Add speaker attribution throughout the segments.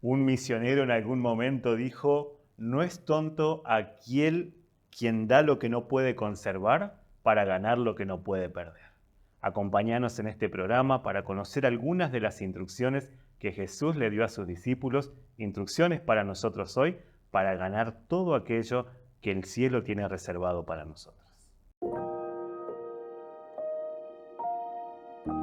Speaker 1: Un misionero en algún momento dijo, no es tonto aquel quien da lo que no puede conservar para ganar lo que no puede perder. Acompáñanos en este programa para conocer algunas de las instrucciones que Jesús le dio a sus discípulos, instrucciones para nosotros hoy, para ganar todo aquello que el cielo tiene reservado para nosotros.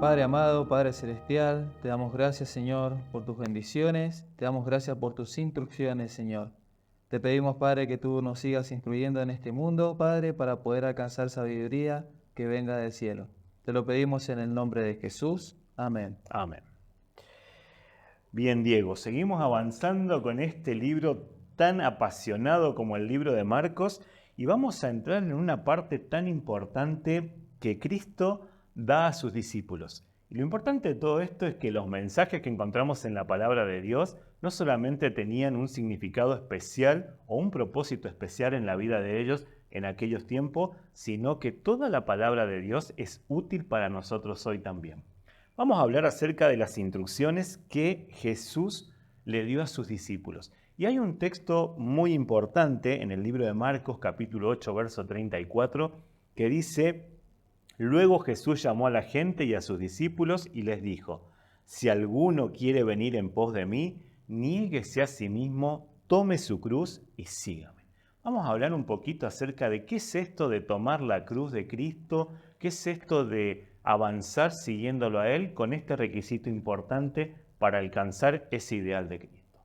Speaker 2: Padre amado, Padre celestial, te damos gracias, Señor, por tus bendiciones, te damos gracias por tus instrucciones, Señor. Te pedimos, Padre, que tú nos sigas instruyendo en este mundo, Padre, para poder alcanzar sabiduría que venga del cielo. Te lo pedimos en el nombre de Jesús. Amén.
Speaker 1: Amén. Bien, Diego, seguimos avanzando con este libro tan apasionado como el libro de Marcos y vamos a entrar en una parte tan importante que Cristo da a sus discípulos. Y lo importante de todo esto es que los mensajes que encontramos en la palabra de Dios no solamente tenían un significado especial o un propósito especial en la vida de ellos en aquellos tiempos, sino que toda la palabra de Dios es útil para nosotros hoy también. Vamos a hablar acerca de las instrucciones que Jesús le dio a sus discípulos. Y hay un texto muy importante en el libro de Marcos, capítulo 8, verso 34, que dice: Luego Jesús llamó a la gente y a sus discípulos y les dijo: Si alguno quiere venir en pos de mí, niéguese a sí mismo, tome su cruz y sígame. Vamos a hablar un poquito acerca de qué es esto de tomar la cruz de Cristo, qué es esto de avanzar siguiéndolo a Él con este requisito importante para alcanzar ese ideal de Cristo.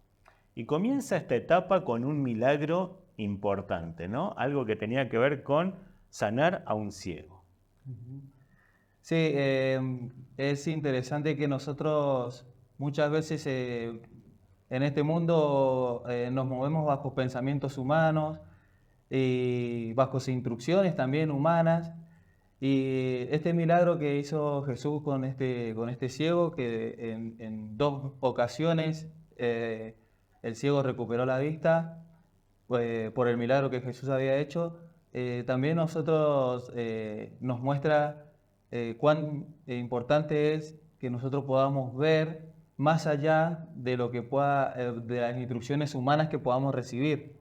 Speaker 1: Y comienza esta etapa con un milagro importante, ¿no? Algo que tenía que ver con sanar a un ciego.
Speaker 2: Sí, es interesante que nosotros muchas veces en este mundo nos movemos bajo pensamientos humanos y bajo instrucciones también humanas. Y este milagro que hizo Jesús con este ciego, que en dos ocasiones el ciego recuperó la vista, por el milagro que Jesús había hecho, también nosotros nos muestra cuán importante es que nosotros podamos ver más allá de lo que pueda, de las instrucciones humanas que podamos recibir.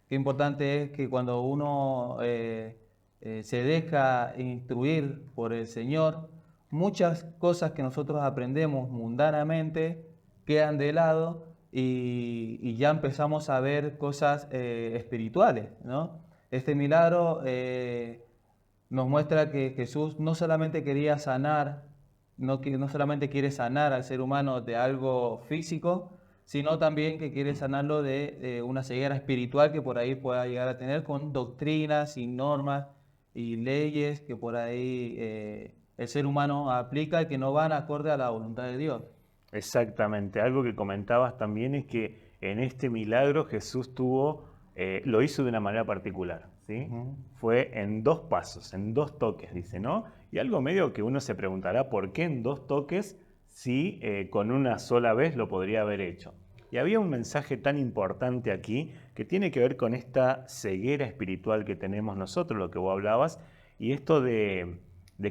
Speaker 2: Qué importante es que cuando uno se deja instruir por el Señor, muchas cosas que nosotros aprendemos mundanamente quedan de lado y ya empezamos a ver cosas espirituales, ¿no? Este milagro nos muestra que Jesús no solamente quería sanar, no solamente quiere sanar al ser humano de algo físico, sino también que quiere sanarlo de una ceguera espiritual que por ahí pueda llegar a tener con doctrinas y normas y leyes que por ahí el ser humano aplica y que no van acorde a la voluntad de Dios.
Speaker 1: Exactamente. Algo que comentabas también es que en este milagro Jesús lo hizo de una manera particular, ¿sí? Fue en dos pasos, en dos toques, dice, ¿no? Y algo medio que uno se preguntará, ¿por qué en dos toques si con una sola vez lo podría haber hecho? Y había un mensaje tan importante aquí que tiene que ver con esta ceguera espiritual que tenemos nosotros, lo que vos hablabas, y esto de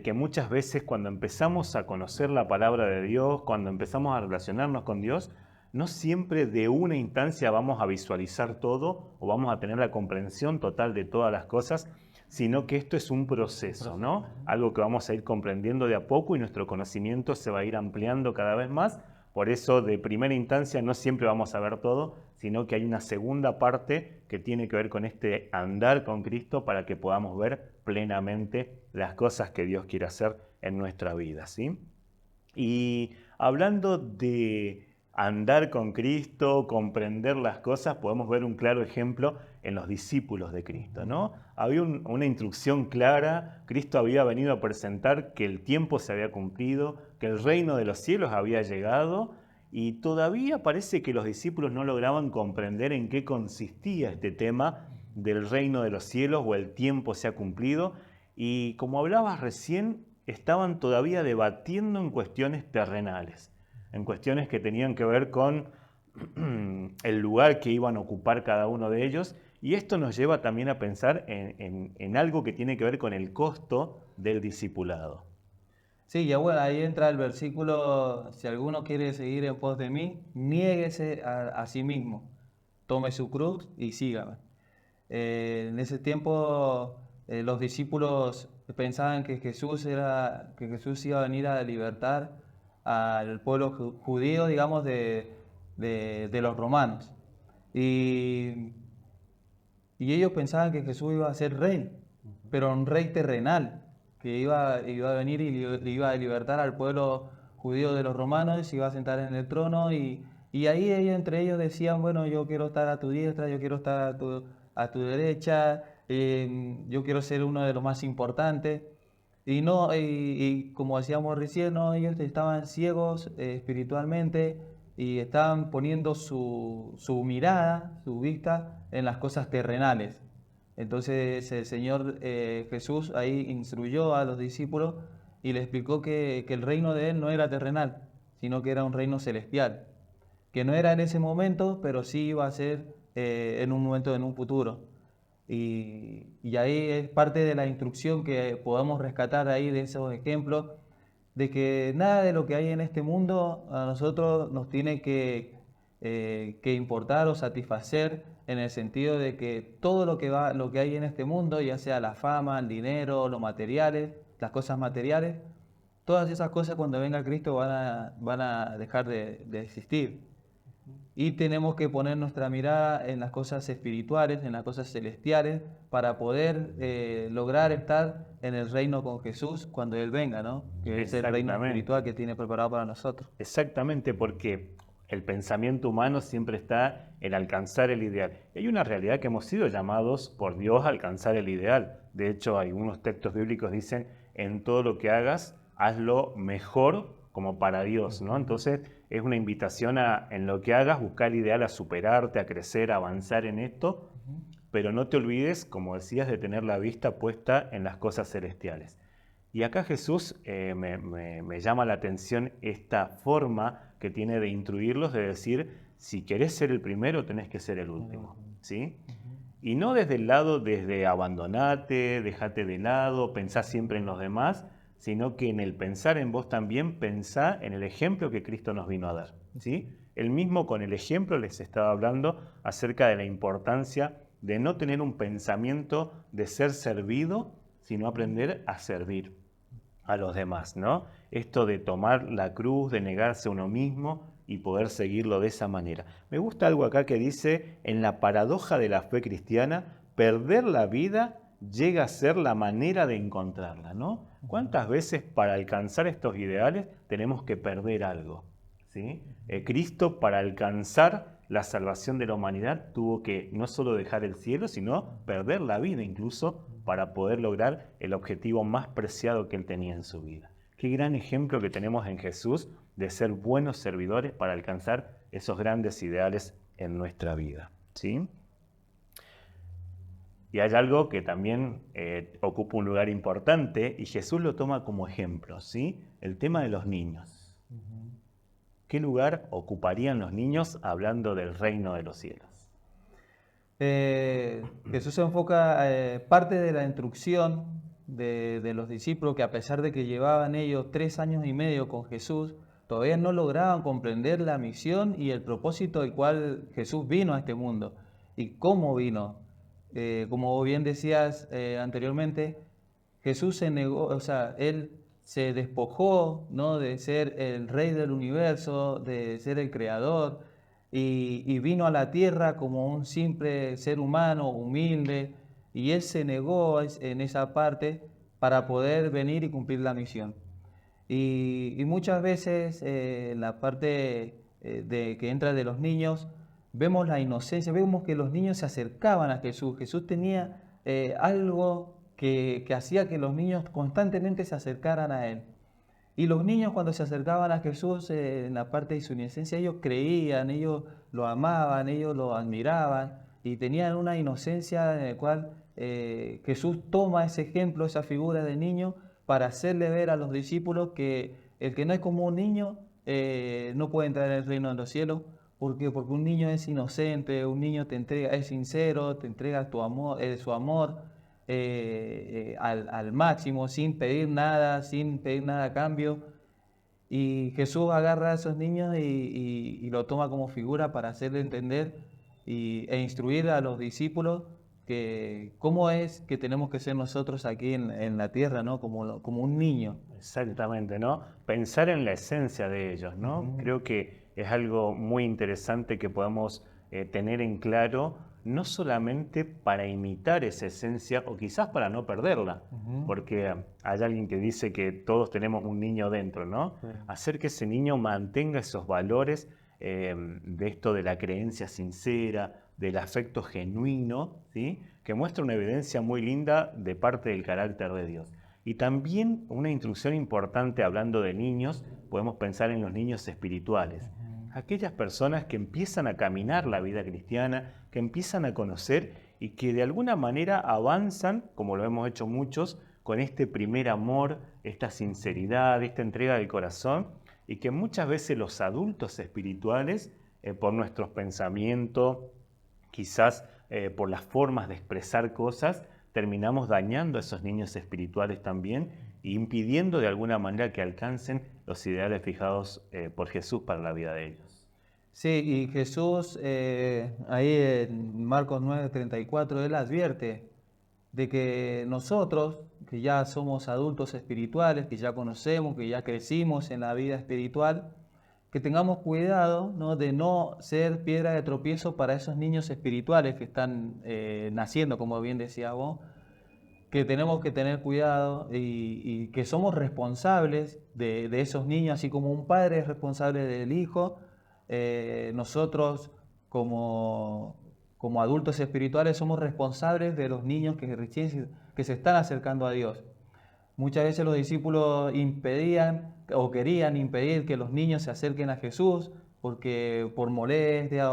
Speaker 1: que muchas veces cuando empezamos a conocer la palabra de Dios, cuando empezamos a relacionarnos con Dios, no siempre de una instancia vamos a visualizar todo o vamos a tener la comprensión total de todas las cosas, sino que esto es un proceso, ¿no? Algo que vamos a ir comprendiendo de a poco y nuestro conocimiento se va a ir ampliando cada vez más. Por eso, de primera instancia, no siempre vamos a ver todo, sino que hay una segunda parte que tiene que ver con este andar con Cristo para que podamos ver plenamente las cosas que Dios quiere hacer en nuestra vida, ¿sí? Y hablando de andar con Cristo, comprender las cosas, podemos ver un claro ejemplo en los discípulos de Cristo, ¿no? Había una instrucción clara, Cristo había venido a presentar que el tiempo se había cumplido, que el reino de los cielos había llegado, y todavía parece que los discípulos no lograban comprender en qué consistía este tema del reino de los cielos o el tiempo se ha cumplido, y como hablabas recién, estaban todavía debatiendo en cuestiones terrenales, en cuestiones que tenían que ver con el lugar que iban a ocupar cada uno de ellos, y esto nos lleva también a pensar en algo que tiene que ver con el costo del discipulado.
Speaker 2: Sí, ya bueno, ahí entra el versículo, si alguno quiere seguir en pos de mí, niéguese a sí mismo, tome su cruz y sígame. En ese tiempo los discípulos pensaban que Jesús iba a venir a libertar al pueblo judío, digamos, de los romanos. Y, y ellos pensaban que Jesús iba a ser rey, pero un rey terrenal, que iba a venir y iba a libertar al pueblo judío de los romanos, se iba a sentar en el trono y ahí ellos, entre ellos decían, bueno, yo quiero estar a tu diestra, yo quiero estar a tu derecha, yo quiero ser uno de los más importantes. Y no, y como decíamos recién, no, ellos estaban ciegos espiritualmente y estaban poniendo su mirada, su vista en las cosas terrenales. Entonces el Señor Jesús ahí instruyó a los discípulos y les explicó que el reino de Él no era terrenal, sino que era un reino celestial, que no era en ese momento, pero sí iba a ser en un momento, en un futuro. Y ahí es parte de la instrucción que podamos rescatar ahí de esos ejemplos, de que nada de lo que hay en este mundo a nosotros nos tiene que importar o satisfacer, en el sentido de que todo lo que hay en este mundo, ya sea la fama, el dinero, los materiales, las cosas materiales, todas esas cosas cuando venga Cristo van a dejar de existir. Y tenemos que poner nuestra mirada en las cosas espirituales, en las cosas celestiales, para poder lograr estar en el reino con Jesús cuando Él venga, ¿no? Que es el reino espiritual que tiene preparado para nosotros.
Speaker 1: Exactamente, porque el pensamiento humano siempre está en alcanzar el ideal. Y hay una realidad que hemos sido llamados por Dios a alcanzar el ideal. De hecho, algunos textos bíblicos dicen, en todo lo que hagas, hazlo mejor como para Dios, ¿no? Entonces, es una invitación a, en lo que hagas, buscar el ideal, a superarte, a crecer, a avanzar en esto, pero no te olvides, como decías, de tener la vista puesta en las cosas celestiales. Y acá Jesús me llama la atención esta forma que tiene de instruirlos, de decir, si querés ser el primero, tenés que ser el último, ¿sí? Y no desde el lado, desde abandonate, dejate de lado, pensá siempre en los demás, sino que en el pensar en vos también pensá en el ejemplo que Cristo nos vino a dar, ¿sí? Él mismo con el ejemplo les estaba hablando acerca de la importancia de no tener un pensamiento de ser servido, sino aprender a servir a los demás, ¿no? Esto de tomar la cruz, de negarse a uno mismo y poder seguirlo de esa manera. Me gusta algo acá que dice, en la paradoja de la fe cristiana, perder la vida llega a ser la manera de encontrarla, ¿no? ¿Cuántas veces para alcanzar estos ideales tenemos que perder algo? ¿Sí? Cristo, para alcanzar la salvación de la humanidad, tuvo que no solo dejar el cielo, sino perder la vida incluso para poder lograr el objetivo más preciado que él tenía en su vida. Qué gran ejemplo que tenemos en Jesús de ser buenos servidores para alcanzar esos grandes ideales en nuestra vida, ¿sí? Y hay algo que también ocupa un lugar importante y Jesús lo toma como ejemplo, ¿sí? El tema de los niños. ¿Qué lugar ocuparían los niños hablando del reino de los cielos?
Speaker 2: Jesús se enfoca parte de la instrucción de los discípulos, que a pesar de que llevaban ellos 3 años y medio con Jesús, todavía no lograban comprender la misión y el propósito del cual Jesús vino a este mundo y cómo vino. Como bien decías anteriormente, Jesús se negó, o sea, Él se despojó, ¿no?, de ser el rey del universo, de ser el creador, y vino a la tierra como un simple ser humano, humilde, y Él se negó en esa parte para poder venir y cumplir la misión. Y muchas veces en la parte de que entra de los niños, vemos la inocencia, vemos que los niños se acercaban a Jesús. Jesús tenía algo que hacía que los niños constantemente se acercaran a Él. Y los niños cuando se acercaban a Jesús en la parte de su inocencia, ellos creían, ellos lo amaban, ellos lo admiraban y tenían una inocencia en la cual Jesús toma ese ejemplo, esa figura de niño, para hacerle ver a los discípulos que el que no es como un niño no puede entrar en el reino de los cielos. ¿Por qué? Porque un niño es inocente, un niño te entrega, es sincero, te entrega tu amor, su amor. al máximo, sin pedir nada a cambio. Y Jesús agarra a esos niños y lo toma como figura para hacerle entender e instruir a los discípulos que cómo es que tenemos que ser nosotros aquí en la tierra, ¿no? Como un niño.
Speaker 1: Exactamente, ¿no? Pensar en la esencia de ellos, ¿no? Creo que es algo muy interesante que podamos tener en claro, no solamente para imitar esa esencia o quizás para no perderla, porque hay alguien que dice que todos tenemos un niño dentro, ¿no?
Speaker 2: Sí.
Speaker 1: Hacer que ese niño mantenga esos valores de esto de la creencia sincera, del afecto genuino, ¿sí? Que muestra una evidencia muy linda de parte del carácter de Dios. Y también una instrucción importante hablando de niños, podemos pensar en los niños espirituales. Aquellas personas que empiezan a caminar la vida cristiana, que empiezan a conocer y que de alguna manera avanzan, como lo hemos hecho muchos, con este primer amor, esta sinceridad, esta entrega del corazón, y que muchas veces los adultos espirituales, por nuestros pensamientos, quizás por las formas de expresar cosas, terminamos dañando a esos niños espirituales también e impidiendo de alguna manera que alcancen los ideales fijados por Jesús para la vida de ellos.
Speaker 2: Sí, y Jesús ahí en Marcos 9:34, Él advierte de que nosotros, que ya somos adultos espirituales, que ya conocemos, que ya crecimos en la vida espiritual, que tengamos cuidado, ¿no?, de no ser piedra de tropiezo para esos niños espirituales que están naciendo, como bien decía vos, que tenemos que tener cuidado y que somos responsables de esos niños, así como un padre es responsable del hijo. Nosotros como adultos espirituales somos responsables de los niños que se están acercando a Dios. Muchas veces los discípulos impedían o querían impedir que los niños se acerquen a Jesús porque por molestia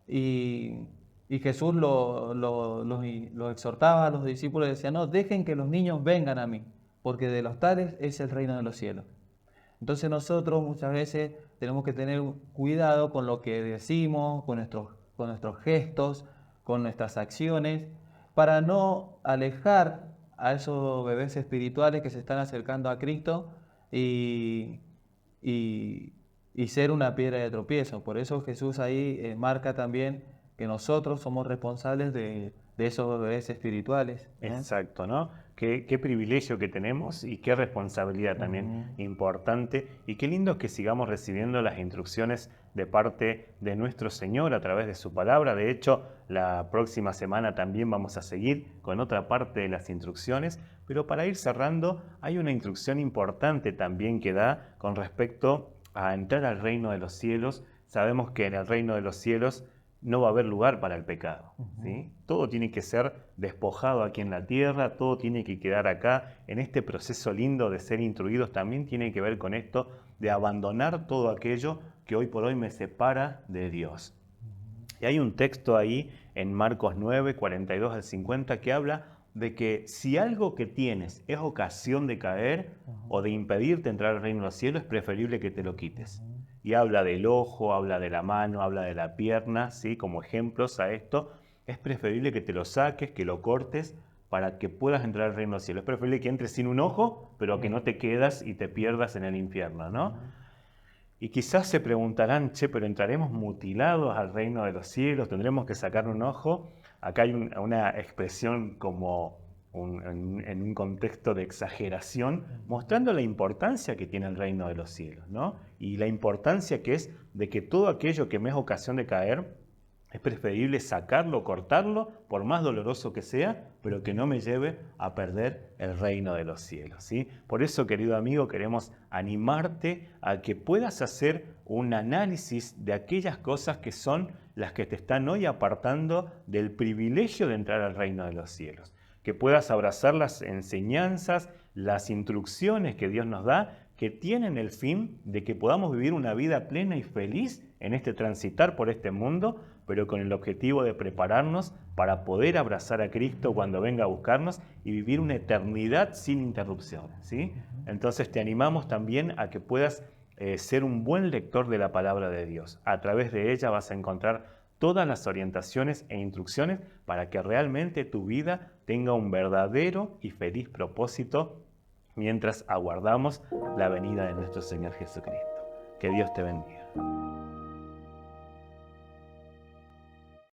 Speaker 2: y, y Jesús los exhortaba a los discípulos y decía: no, dejen que los niños vengan a mí, porque de los tales es el reino de los cielos. Entonces nosotros muchas veces tenemos que tener cuidado con lo que decimos, con nuestros gestos, con nuestras acciones, para no alejar a esos bebés espirituales que se están acercando a Cristo y, y- y ser una piedra de tropiezo. Por eso Jesús ahí marca también que nosotros somos responsables de esos bebés espirituales.
Speaker 1: Exacto, ¿no? Qué privilegio que tenemos y qué responsabilidad también importante. Y qué lindo que sigamos recibiendo las instrucciones de parte de nuestro Señor a través de su palabra. De hecho, la próxima semana también vamos a seguir con otra parte de las instrucciones. Pero para ir cerrando, hay una instrucción importante también que da con respecto a entrar al reino de los cielos. Sabemos que en el reino de los cielos no va a haber lugar para el pecado, ¿sí? Todo tiene que ser despojado aquí en la tierra, todo tiene que quedar acá. En este proceso lindo de ser instruidos también tiene que ver con esto de abandonar todo aquello que hoy por hoy me separa de Dios. Y hay un texto ahí en Marcos 9, 42 al 50 que habla de que si algo que tienes es ocasión de caer o de impedirte entrar al reino de los cielos, es preferible que te lo quites. Y habla del ojo, habla de la mano, habla de la pierna, ¿sí? Como ejemplos a esto. Es preferible que te lo saques, que lo cortes para que puedas entrar al reino de los cielos. Es preferible que entres sin un ojo, pero que no te quedas y te pierdas en el infierno, ¿no? Y quizás se preguntarán: che, pero entraremos mutilados al reino de los cielos, tendremos que sacar un ojo. Acá hay una expresión como en un contexto de exageración, mostrando la importancia que tiene el reino de los cielos, ¿no? Y la importancia que es de que todo aquello que me es ocasión de caer, es preferible sacarlo, cortarlo, por más doloroso que sea, pero que no me lleve a perder el reino de los cielos, ¿sí? Por eso, querido amigo, queremos animarte a que puedas hacer un análisis de aquellas cosas que son las que te están hoy apartando del privilegio de entrar al reino de los cielos. Que puedas abrazar las enseñanzas, las instrucciones que Dios nos da, que tienen el fin de que podamos vivir una vida plena y feliz en este transitar por este mundo, pero con el objetivo de prepararnos para poder abrazar a Cristo cuando venga a buscarnos y vivir una eternidad sin interrupciones, ¿sí? Entonces te animamos también a que puedas ser un buen lector de la palabra de Dios. A través de ella vas a encontrar todas las orientaciones e instrucciones para que realmente tu vida tenga un verdadero y feliz propósito mientras aguardamos la venida de nuestro Señor Jesucristo. Que Dios te bendiga.